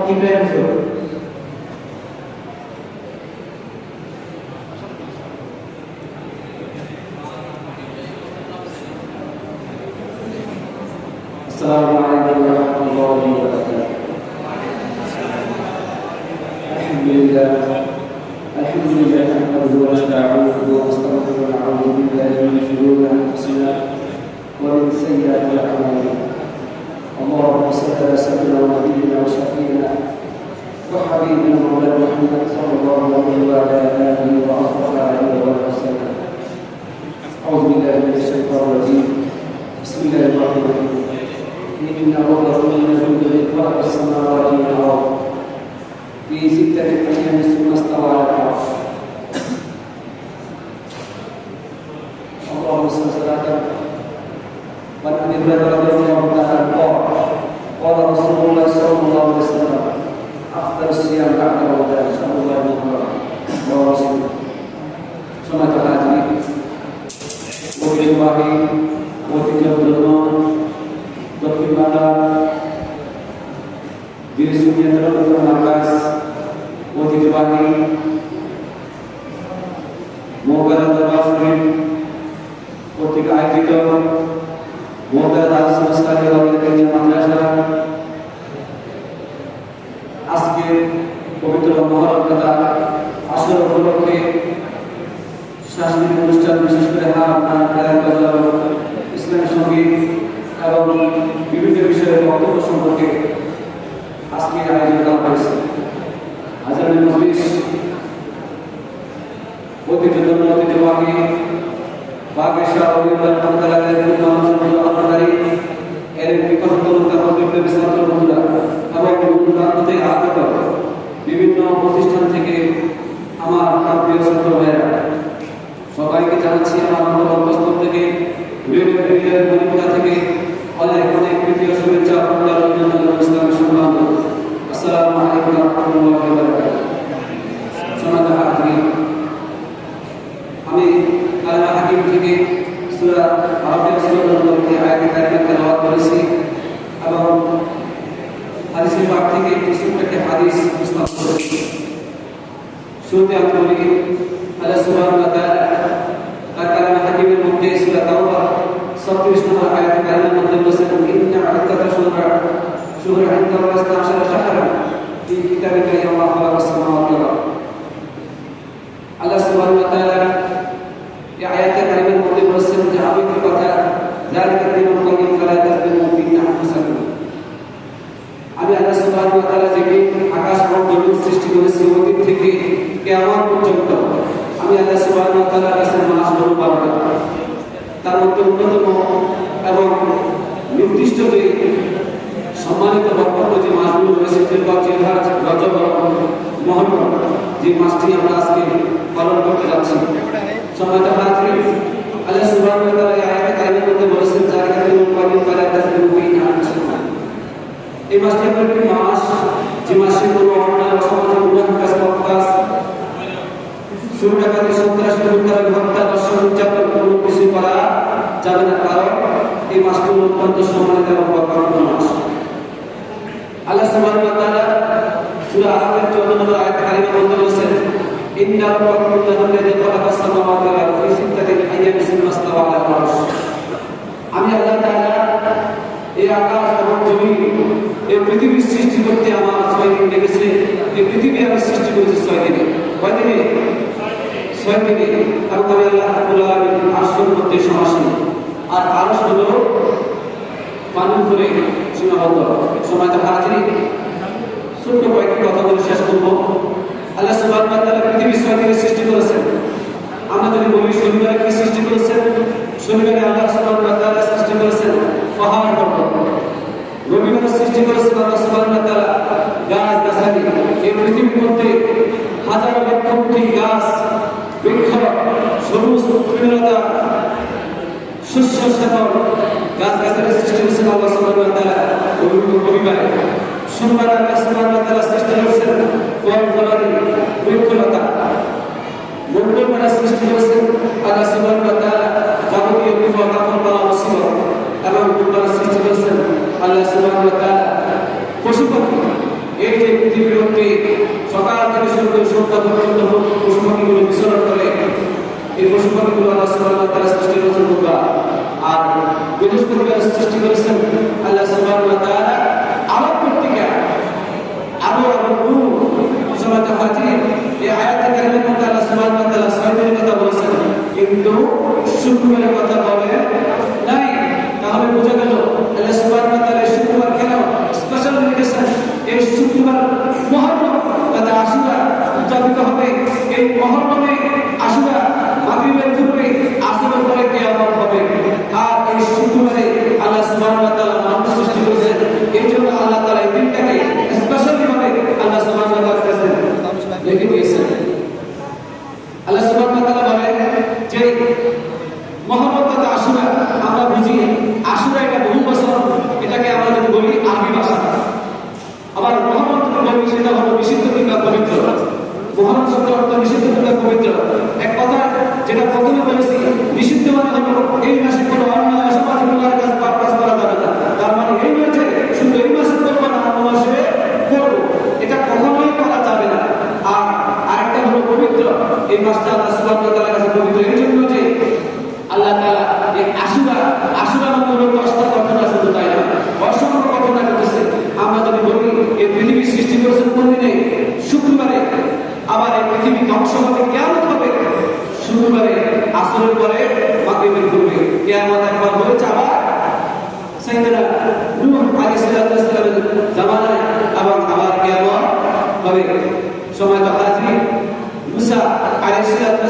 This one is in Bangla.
কি পেয়েছো? السلام عليكم ورحمة الله وبركاته. الحمد لله نحمده ونستعينه ونستغفره ونعوذ بالله من شرور أنفسنا ومن سيئات أعمالنا. اللهم صل على سيدنا ونبينا وشفيعنا وحبيبنا مولانا محمد صلى الله عليه وعلى آله وأصحابه وسلم. أعوذ بالله من الشيطان الرجيم. بسم الله الرحمن الرحيم. إن ربكم ينزل خلق السماوات والأرض في 6 أيام ثم استوى على العرش. اللهم صل على وعن أبي هريرة رضي الله تعالى عنه قال رسول الله صلى الله عليه وسلم أفضل الصيام بعد رمضان شهر الله المحرم ورسوله. সম্মানিত হাজির ঐতিহ্যবাহী দক্ষিণ বাংলা বীর সুনিয়ন্ত্রণ মার্কাজ ঐতিহ্যবাহী মোহবাদা দরবার শরীফ কর্তৃক আয়োজিত মোহবাদা সংস্কারী মাদ্রাসা আজকে পবিত্র মহরম তথা আসর উপলক্ষে সাংস্কৃতিক অনুষ্ঠান, বিশেষ করে ইসলামী সঙ্গীত এবং বিভিন্ন বিষয়ের বক্তব্য সম্পর্কে আজকে আয়োজন করা হয়েছে। হাজারের মজলিস ঐতিহ্যবাহী বাগেশ্বর এর আগত বিভিন্ন প্রতিষ্ঠান থেকে আমার প্রিয় ছাত্র ভাইয়েরা সবাইকে জানাচ্ছি আমার অন্তঃস্থল থেকে থেকে অনেক অনেক প্রীতীয় শুভেচ্ছা ইসলামের সম্মান। আসসালামু আলাইকুম ওয়া রাহমাতুল্লাহি ওয়া বারাকাতুহু। সম্মানিত হাজিরিন, আমি কালামে হাকিম থেকে সূরা আরাফের সূরার আয়াতে কারিমা তেলাওয়াত করেছি এবং হাদিসের পাঠ থেকে ছোট্ট একটি হাদিস উপস্থাপন করেছি। শুরুতে আমি বলি আল্লাহ সুবহানাহু ওয়া তাআলা তার কালামে হাকিমের মধ্যে সূরা তাওবা 36 নম্বর আয়াতে কারিমার মধ্যে বলেছেন ইন্না আদাতা শুহর ইনদা ওয়াস্তাশারা শাহরান ফি কিতাবিকা ইয়াওমা খালাকাস সামাওয়াতি ওয়াল আরদ। আল্লাহ সুবহানাহু ওয়া তাআলা এই আয়াতে কারিমার মধ্যে বলেছেন যে আমি কি কথা যালিকা দিনুল কাইয়িম ফালা তাযলিমু ফিহি আনফুসাকুম। আমি আল্লাহ সুবহানাহু ওয়া তাআলা যে আকাশ এবং জমিন সৃষ্টি করেছি ওই দিন থেকে কিয়ামত পর্যন্ত আমি আল্লাহ সুবহানাহু ওয়া তাআলার কাছে মাস হলো 12টা। তার মধ্যে অন্যতম এবং নির্দিষ্ট যে সম্মানিত বক্তব্য যে মাসগুলো রয়েছে রজব মুহররম, যে মাসটি আমরা আজকে পালন করতে যাচ্ছি। সম্মানিত হাজিরিন, আল্লাহ সুবহানাহু ওয়া তাআলা এই আয়াতে কারিমার মধ্যে বলেছেন যালিকা দিনুল কাইয়িম ফালা তাযলিমু ফিহি আনফুসাকুম। এই মাসটি এমন একটি মাস যে মাসে কোনো অন্যায় অসামাজিক গুনাহ কাজ শুরু ডাকাতি সন্ত্রাসী হত্যা দর্শন উদযাপন কোনো কিছু করা যাবে না, কারণ এই মাসটি অত্যন্ত সম্মানিত এবং বরকতময় মাস। আল্লাহ সুবহানাহু ওয়া তাআলা সূরা আরাফের 14 নম্বর আয়াতে কারিমা বলতে বলেছেন ইন্না রাব্বাকুম আল্লাযী খালাকাস সামাওয়াতি ওয়াল আরদা ফি 6 আইয়ামিন সুম্মা ইসতাওয়া আলাল আরশ। আমি আল্লাহ তাআলা এই আকাশ এবং জমিন এই পৃথিবীর সৃষ্টি করতে আমার 6 দিন লেগেছে। এই পৃথিবী আমি সৃষ্টি করেছি 6 দিনে। কয় দিনে? 6 দিনে। আর আমি আল্লাহ রাব্বুল আলামিন আরশের মধ্যে সমাসীন, আর আরশ হলো পানির উপরে সীমাবদ্ধ। সম্মানিত হাজিরিন, ছোট্ট কয়েকটি কথা বলে শেষ করব। আল্লাহ সুবহানাহু ওয়া তাআলা পৃথিবীর 6 দিনে সৃষ্টি করেছেন। আমরা যদি বলি শনিবারে কি সৃষ্টি করেছেন, শনিবারে আল্লাহ সুবহানাহু ওয়া তাআলা সৃষ্টি করেছেন পাহাড় পর্বত। রবিবারে সৃষ্টি করেছেন আল্লাহ সুবহানাহু ওয়া তাআলা গাছ গাছালি। এই পৃথিবীর মধ্যে হাজার লক্ষ কোটি গাছ বৃক্ষ, সবুজ তৃণলতা, শস্য শ্যামল গাছ গাছালি সৃষ্টি করেছেন আল্লাহ সুবহানাহু ওয়া তাআলা রবিবারে। সোমবার আল্লাহ সুবহানাহু ওয়া তাআলা সৃষ্টি করেছেন ফল ফলাদি বৃক্ষলতা। মঙ্গলবারে সৃষ্টি করেছেন আল্লাহ সুবহানাহু ওয়া তাআলা যাবতীয় বিপদ আপদ বালা মুসিবত, এবং বুধবারে সৃষ্টি করেছেন আল্লাহ সুবহানাহু ওয়া তাআলা পশু পাখি। এই যে পৃথিবীর মধ্যে সকাল থেকে শুরু করে সন্ধ্যা পর্যন্ত পশু পাখিগুলো বিচরণ করে, এই পশু পাখিগুলো আল্লাহ সুবহানাহু ওয়া তাআলা সৃষ্টি করেছেন তোমরা। আর বৃহস্পতিবার সৃষ্টি করেছেন আল্লাহ সুবহানাহু ওয়া তাআলা আলোক পত্রিকা আলো এবং নূর। সমাজে হাজির এই আয়াতে কারিমার মধ্যে আল্লাহ সুবহানাহু ওয়া তাআলা ছয়টির কথা বলেছেন, কিন্তু শুক্রবারের কথা বলে নাই। তাহলে বোঝা গেল আল্লাহ সুবহানাহু ওয়া তাআলা শুক্রবার কেন স্পেশাল রেখেছেন। এই শুক্রবার মুহররম তাতে আশুরা উদযাপিত হবে। এই মুহররমে আশুরা মাগরিবের পূর্বে আসরের পরে কিয়ামত হবে। আর এই শুক্রবারে আল্লাহ সুবহানাহু ওয়া তাআলা মানুষ সৃষ্টি করেছেন। এই জন্য আল্লাহ তাআলা এই দিনটাকে স্পেশালি ভাবে আল্লাহ সুবহানাহু ওয়া তাআলা করেছেন, লিখে দিয়েছেন। আল্লাহ সুবহানাহু ওয়া তাআলা বলেন যে মুহররম তাতে আশুরা আমরা বুঝি আশুরা এটা বহু বছর, এটাকে আমরা যদি বলি আরবি ভাষা। আবার মুহররম যদি বলি সেটা হলো বিশুদ্ধ কিংবা পবিত্র। মুহররম শব্দের অর্থ বিশুদ্ধ কিংবা পবিত্র। এক কথা যেটা প্রথমে বলেছি, বিশুদ্ধ মানে হলো এই মাসে কোনো অন্য অসমাধিকার কাজ করা যাবে না। তার মানে এই মাসে শুধু এই মাসে করবো না, অন্য মাসে করবো, এটা কখনোই করা যাবে না। আর আরেকটা হলো পবিত্র, এই মাসটা আল্লাহ সুবহানাহু ওয়া তাআলার কাছে পবিত্র। এই জন্য যে আল্লাহ তাআলা এই আশুরা মানে হলো 10টা ঘটনা, শুধু তাই না, অসংখ্য ঘটনা ঘটেছে। আমরা যদি বলি এই পৃথিবী সৃষ্টি করেছেন কোন দিনে? শুক্রবারে। আবার এই পৃথিবী ধ্বংস হবে, কিয়ামত হবে শুক্রবারে আসরের পরে মাগরিবের পূর্বে। কিয়ামত একবার হয়েছে, আবার সাইয়েদনা নূহ আলাইহিস সালামের জামানায় আবার কিয়ামত হবে। সময় তো হাজির মুসা আলাইহিস